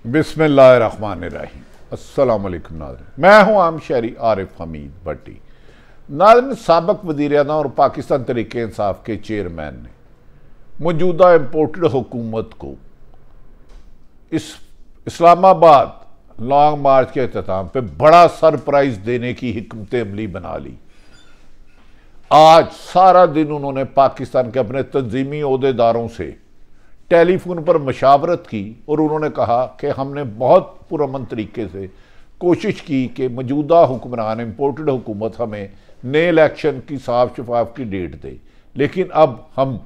बिस्मिल्लाहिर्रहमानिर्रहीम। अस्सलाम वालेकुम नाज़रीन, मैं हूं आम शहरी आरिफ हमीद भट्टी। नाज़रीन, साबिक़ वज़ीर-ए-आज़म और पाकिस्तान तहरीक इंसाफ के चेयरमैन ने मौजूदा इम्पोर्टेड हुकूमत को इस्लामाबाद लॉन्ग मार्च के अख्ताम पे बड़ा सरप्राइज देने की हिकमत अमली बना ली। आज सारा दिन उन्होंने पाकिस्तान के अपने तंजीमी ओहदेदारों से टेलीफोन पर मशावरत की और उन्होंने कहा कि हमने बहुत पुरअमन तरीके से कोशिश की कि मौजूदा हुक्मरान इम्पोर्टेड हुकूमत हमें नए इलेक्शन की साफ शफाफ की डेट दे, लेकिन अब हम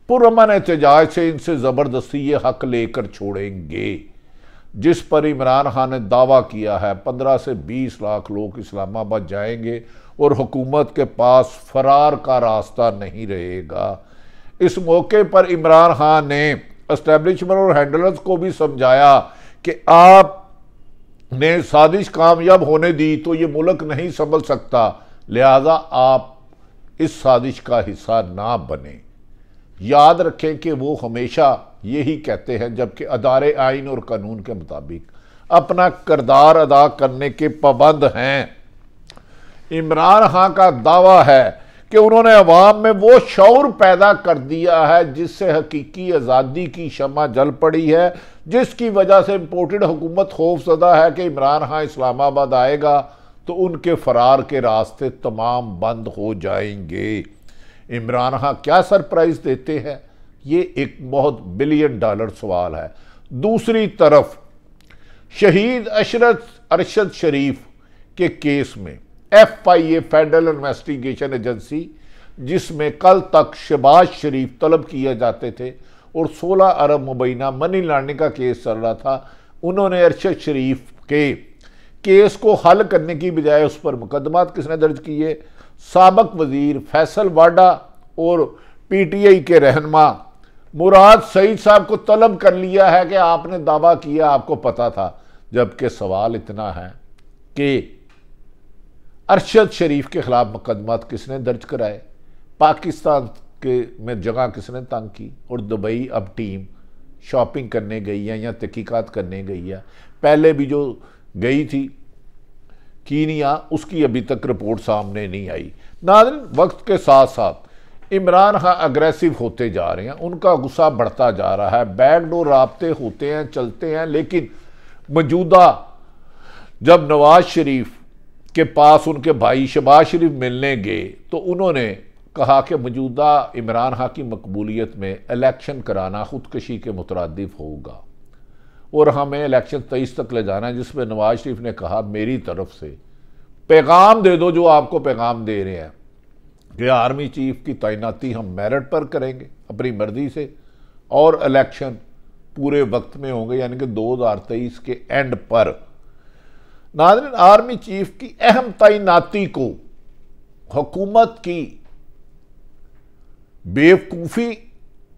पुरअमन एहतजाज से इनसे ज़बरदस्ती ये हक लेकर छोड़ेंगे। जिस पर इमरान खान ने दावा किया है 15 से 20 लाख लोग इस्लामाबाद जाएंगे और हुकूमत के पास फरार का रास्ता नहीं रहेगा। इस मौके पर इमरान खान ने एस्टेब्लिशमेंट और हैंडलर्स को भी समझाया कि आपने साजिश कामयाब होने दी तो ये मुल्क नहीं संभल सकता, लिहाजा आप इस साजिश का हिस्सा ना बने। याद रखें कि वो हमेशा यही कहते हैं, जबकि अदारे आइन और कानून के मुताबिक अपना किरदार अदा करने के पाबंद हैं। इमरान खान का दावा है कि उन्होंने अवाम में वो शऊर पैदा कर दिया है जिससे हकीकी आज़ादी की शम्मा जल पड़ी है, जिसकी वजह से इम्पोर्टेड हुकूमत खौफजदा है कि इमरान खान इस्लामाबाद आएगा तो उनके फरार के रास्ते तमाम बंद हो जाएंगे। इमरान खान क्या सरप्राइज देते हैं, ये एक बहुत $1 बिलियन सवाल है। दूसरी तरफ शहीद अरशद शरीफ के केस में FIA फेडरल इन्वेस्टिगेशन एजेंसी, जिसमें कल तक शहबाज शरीफ तलब किए जाते थे और 16 अरब मुबैना मनी लॉन्ड्रिंग का केस चल रहा था, उन्होंने अरशद शरीफ के केस को हल करने की बजाय उस पर मुकदमात किसने दर्ज किए? साबिक़ वजीर फैसल वाडा और PTI के रहनुमा मुराद सईद साहब को तलब कर लिया है कि आपने दावा किया आपको पता था। जबकि सवाल इतना है कि अरशद शरीफ के खिलाफ मुकदमात किसने दर्ज कराए, पाकिस्तान के में जगह किसने तंग की, और दुबई अब टीम शॉपिंग करने गई है या तहकीकात करने गई है। पहले भी जो गई थी कीनिया, उसकी अभी तक रिपोर्ट सामने नहीं आई। नाज़रीन, वक्त के साथ साथ इमरान खान अग्रेसिव होते जा रहे हैं, उनका गुस्सा बढ़ता जा रहा है, बैकडोर राब्ते होते हैं, चलते हैं, लेकिन मौजूदा जब नवाज शरीफ के पास उनके भाई शहबाज शरीफ मिलने गए तो उन्होंने कहा कि मौजूदा इमरान खान की मकबूलियत में इलेक्शन कराना खुदकशी के मुतरादिफ होगा और हमें इलेक्शन 23 तक ले जाना है, जिसमें नवाज शरीफ ने कहा मेरी तरफ से पैगाम दे दो जो आपको पैगाम दे रहे हैं कि आर्मी चीफ की तैनाती हम मेरिट पर करेंगे अपनी मर्जी से और इलेक्शन पूरे वक्त में होंगे, यानी कि 2023 के एंड पर। नाज़रीन, आर्मी चीफ की अहम तैनाती को हुकूमत की बेवकूफ़ी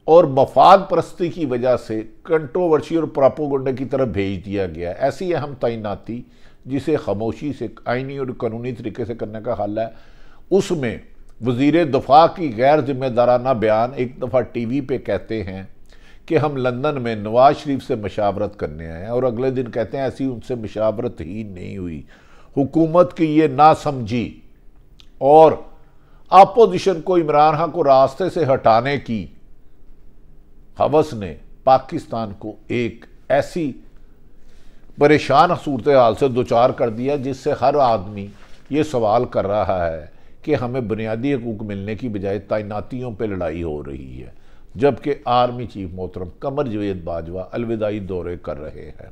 और मफाद परस्ती की वजह से कंट्रोवर्सी और प्रोपेगेंडा की तरफ भेज दिया गया। ऐसी अहम तैनाती जिसे खामोशी से आईनी और कानूनी तरीके से करने का हल है, उसमें वज़ीर दफ़ा की गैर जिम्मेदाराना बयान एक दफ़ा TV पे कहते हैं कि हम लंदन में नवाज शरीफ से मशावरत करने आए हैं और अगले दिन कहते हैं ऐसी उनसे मशावरत ही नहीं हुई। हुकूमत की ये ना समझी और अपोजिशन को इमरान खान को रास्ते से हटाने की हवस ने पाकिस्तान को एक ऐसी परेशान सूरत हाल से दोचार कर दिया जिससे हर आदमी ये सवाल कर रहा है कि हमें बुनियादी हकूक मिलने की बजाय तैनातियों पर लड़ाई हो रही है, जबकि आर्मी चीफ मोहतरम कमर जवेद बाजवा अलविदाई दौरे कर रहे हैं।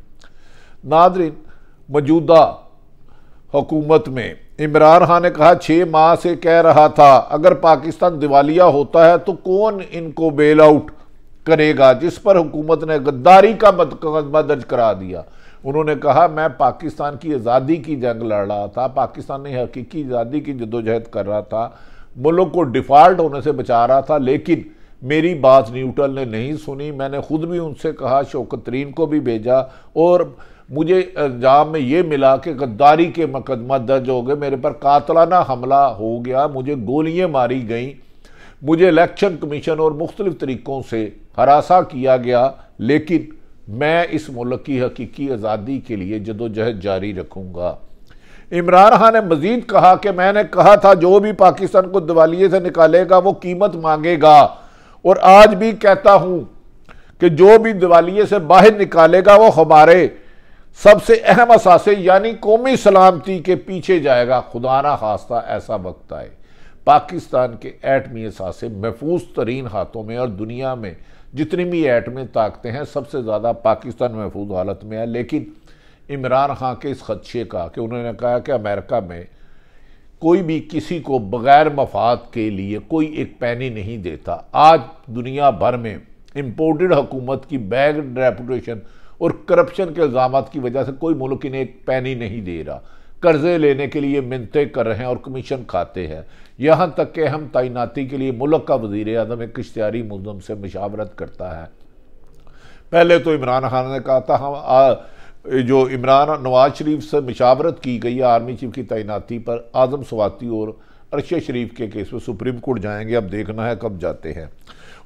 नाज़रीन, मौजूदा हुकूमत में इमरान खान ने कहा 6 माह से कह रहा था अगर पाकिस्तान दिवालिया होता है तो कौन इनको बेल आउट करेगा, जिस पर हुकूमत ने गद्दारी का मुकदमा दर्ज करा दिया। उन्होंने कहा मैं पाकिस्तान की आज़ादी की जंग लड़ रहा था, पाकिस्तान ने हकीकी आज़ादी की जद्दोजहद कर रहा था, मुल्क को डिफ़ॉल्ट होने से बचा रहा था, लेकिन मेरी बात न्यूट्रल ने नहीं सुनी। मैंने खुद भी उनसे कहा, शौकत तरीन को भी भेजा और मुझे अंजाम में ये मिला कि गद्दारी के मुकदमा दर्ज हो गए, मेरे पर कातलाना हमला हो गया, मुझे गोलियां मारी गईं, मुझे इलेक्शन कमीशन और मुख्तलिफ तरीक़ों से हरासा किया गया, लेकिन मैं इस मुल्क की हकीकी आज़ादी के लिए जदोजहद जारी रखूँगा। इमरान खान ने मजीद कहा कि मैंने कहा था जो भी पाकिस्तान को दिवालिये से निकालेगा वो कीमत मांगेगा, और आज भी कहता हूं कि जो भी दिवालिये से बाहर निकालेगा वो हमारे सबसे अहम असासे यानी कौमी सलामती के पीछे जाएगा। खुदा ना खास्ता ऐसा वक्त आए पाकिस्तान के एटमी असासे महफूज तरीन हाथों में, और दुनिया में जितनी भी एटमी ताकतें हैं सबसे ज़्यादा पाकिस्तान महफूज हालत में है। लेकिन इमरान खान के इस खदशे का कि उन्होंने कहा कि अमेरिका में कोई भी किसी को बग़ैर मफाद के लिए कोई एक पैनी नहीं देता। आज दुनिया भर में इम्पोर्टेड हुकूमत की बैड रेपुटेशन और करप्शन के इल्ज़ाम की वजह से कोई मुल्क इन्हें एक पैनी नहीं दे रहा। कर्जे लेने के लिए मिन्नतें कर रहे हैं और कमीशन खाते हैं। यहाँ तक कि हम तैनाती के लिए मुल्क का वज़ीर आज़म एक इश्तिहारी मुल्ज़म से मशावरत करता है। पहले तो इमरान खान ने कहा था हम जो नवाज शरीफ से मशावरत की गई है आर्मी चीफ की तैनाती पर, आज़म स्वाति और अरशद शरीफ के केस में सुप्रीम कोर्ट जाएंगे, अब देखना है कब जाते हैं।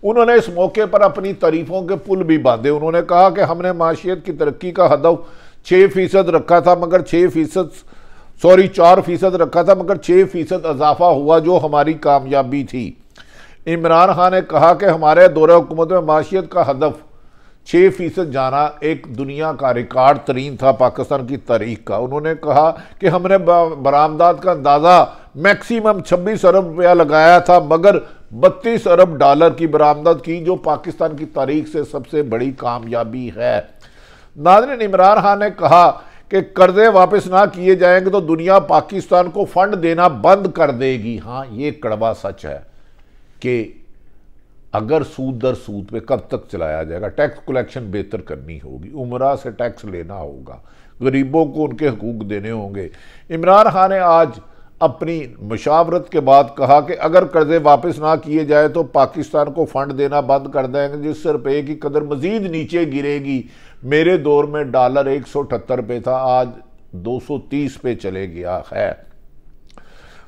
उन्होंने इस मौके पर अपनी तारीफों के पुल भी बांधे। उन्होंने कहा कि हमने माशियत की तरक्की का हदफ 6% रखा था मगर 4% रखा था मगर 6% इजाफा हुआ जो हमारी कामयाबी थी। इमरान खान ने कहा कि हमारे दौरे हुकूमत में माशियत का हदफ 6% जाना एक दुनिया का रिकॉर्ड तरीन था पाकिस्तान की तारीख का। उन्होंने कहा कि हमने बरामदात का अंदाज़ा मैक्सिमम 26 अरब रुपया लगाया था मगर 32 अरब डॉलर की बरामदत की, जो पाकिस्तान की तारीख से सबसे बड़ी कामयाबी है। नाज़रीन, इमरान खान ने कहा कि कर्जे वापस ना किए जाएंगे तो दुनिया पाकिस्तान को फंड देना बंद कर देगी। हाँ, ये कड़वा सच है कि अगर सूद दर सूद पे कब तक चलाया जाएगा। टैक्स कलेक्शन बेहतर करनी होगी, उमरा से टैक्स लेना होगा, गरीबों को उनके हकूक देने होंगे। इमरान खान ने आज अपनी मशावरत के बाद कहा कि अगर कर्जे वापस ना किए जाए तो पाकिस्तान को फंड देना बंद कर देंगे, जिससे रुपये की कदर मजीद नीचे गिरेगी। मेरे दौर में डॉलर 178 पे था, आज 230 पे चले गया है।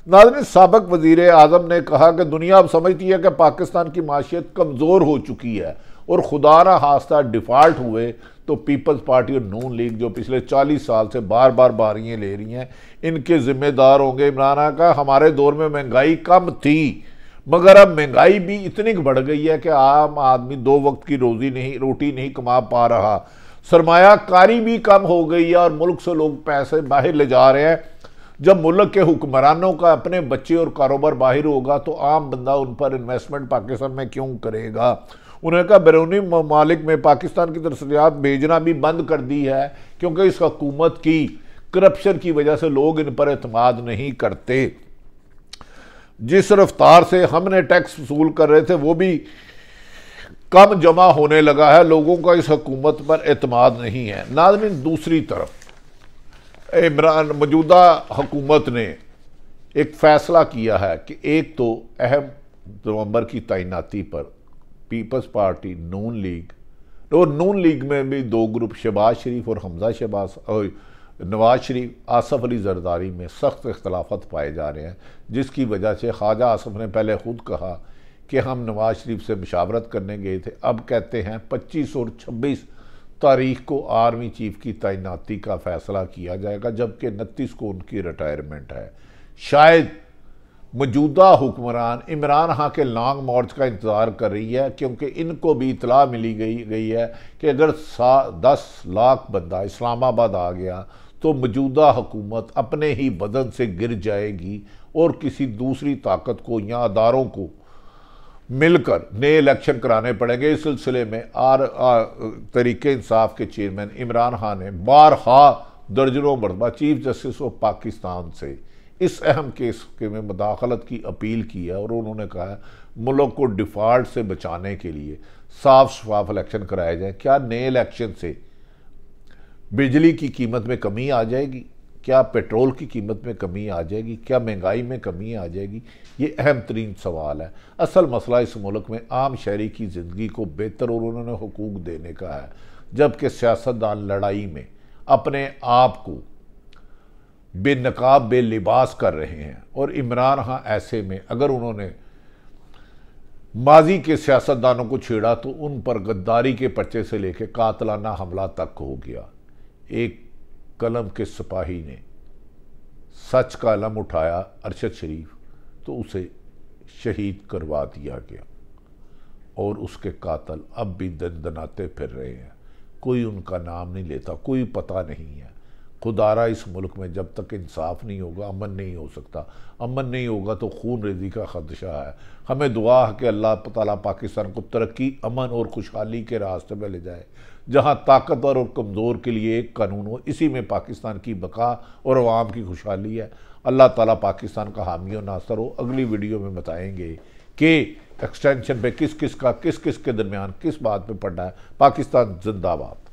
नाज़रीन, साबिक वज़ीर आज़म ने कहा कि दुनिया अब समझती है कि पाकिस्तान की माशियत कमज़ोर हो चुकी है और खुदा ना खास्ता डिफ़ॉल्ट हुए तो पीपल्स पार्टी और नून लीग जो पिछले 40 साल से बार बार बारियाँ ले रही हैं इनके ज़िम्मेदार होंगे। इमरान का हमारे दौर में महंगाई कम थी मगर अब महंगाई भी इतनी बढ़ गई है कि आम आदमी 2 वक्त की रोटी नहीं कमा पा रहा। सरमायाकारी भी कम हो गई है और मुल्क से लोग पैसे बाहर ले जा रहे हैं। जब मुल्क के हुक्मरानों का अपने बच्चे और कारोबार बाहर होगा तो आम बंदा उन पर इन्वेस्टमेंट पाकिस्तान में क्यों करेगा। उन्होंने कहा बैरूनी ममालिक में पाकिस्तान की तरसयात भेजना भी बंद कर दी है क्योंकि इस हुकूमत की करप्शन की वजह से लोग इन पर एतमाद नहीं करते। जिस रफ्तार से हमने टैक्स वसूल कर रहे थे वो भी कम जमा होने लगा है, लोगों का इस हुकूमत पर एतमाद नहीं है। नाज़रीन, दूसरी तरफ मौजूदा हुकूमत ने एक फ़ैसला किया है कि एक तो अहम नवंबर की तैनाती पर पीपल्स पार्टी, नून लीग और नून लीग में भी 2 ग्रुप शहबाज शरीफ और हमजा शहबाज और नवाज शरीफ, आसफ अली जरदारी में सख्त इख्तलाफत पाए जा रहे हैं, जिसकी वजह से ख्वाजा आसफ ने पहले खुद कहा कि हम नवाज शरीफ से मशावरत करने गए थे, अब कहते हैं 25 और 26 तारीख को आर्मी चीफ की तैनाती का फैसला किया जाएगा, जबकि 29 को उनकी रिटायरमेंट है। शायद मौजूदा हुक्मरान इमरान खान के लॉन्ग मार्च का इंतज़ार कर रही है क्योंकि इनको भी इतला मिली गई है कि अगर 10 लाख बंदा इस्लामाबाद आ गया तो मौजूदा हुकूमत अपने ही बदन से गिर जाएगी और किसी दूसरी ताकत को या अदारों को मिलकर नए इलेक्शन कराने पड़ेंगे। इस सिलसिले में तहरीक इंसाफ के चेयरमैन इमरान खान ने बारहा दर्जनों मरतबा चीफ जस्टिस ऑफ पाकिस्तान से इस अहम केस के में मुदाखलत की अपील की है और उन्होंने कहा है मुल्क को डिफ़ॉल्ट से बचाने के लिए साफ शफाफ इलेक्शन कराए जाए। क्या नए इलेक्शन से बिजली की कीमत में कमी आ जाएगी? क्या पेट्रोल की कीमत में कमी आ जाएगी? क्या महंगाई में कमी आ जाएगी? ये अहम तरीन सवाल है। असल मसला इस मुल्क में आम शहरी की ज़िंदगी को बेहतर और उन्होंने हुकूक देने का है, जबकि सियासतदान लड़ाई में अपने आप को बेनकाब बेलिबास कर रहे हैं। और इमरान खान ऐसे में अगर उन्होंने माजी के सियासतदानों को छेड़ा तो उन पर गद्दारी के पर्चे से लेकर कातलाना हमला तक हो गया। एक कलम के सिपाही ने सच का अलम उठाया अरशद शरीफ, तो उसे शहीद करवा दिया गया और उसके कातल अब भी दंदनाते फिर रहे हैं। कोई उनका नाम नहीं लेता, कोई पता नहीं है। खुदारा इस मुल्क में जब तक इंसाफ नहीं होगा अमन नहीं हो सकता। अमन नहीं होगा तो खून रेजी का खदशा है। हमें दुआ है कि अल्लाह ताला पाकिस्तान को तरक्की, अमन और खुशहाली के रास्ते में ले जाए, जहां ताकतवर और कमज़ोर के लिए एक कानून हो। इसी में पाकिस्तान की बका और अवाम की खुशहाली है। अल्लाह ताला पाकिस्तान का हामी और नासर हो। अगली वीडियो में बताएंगे कि एक्सटेंशन पे किस किस के दरमियान किस बात पे पड़ा है। पाकिस्तान जिंदाबाद।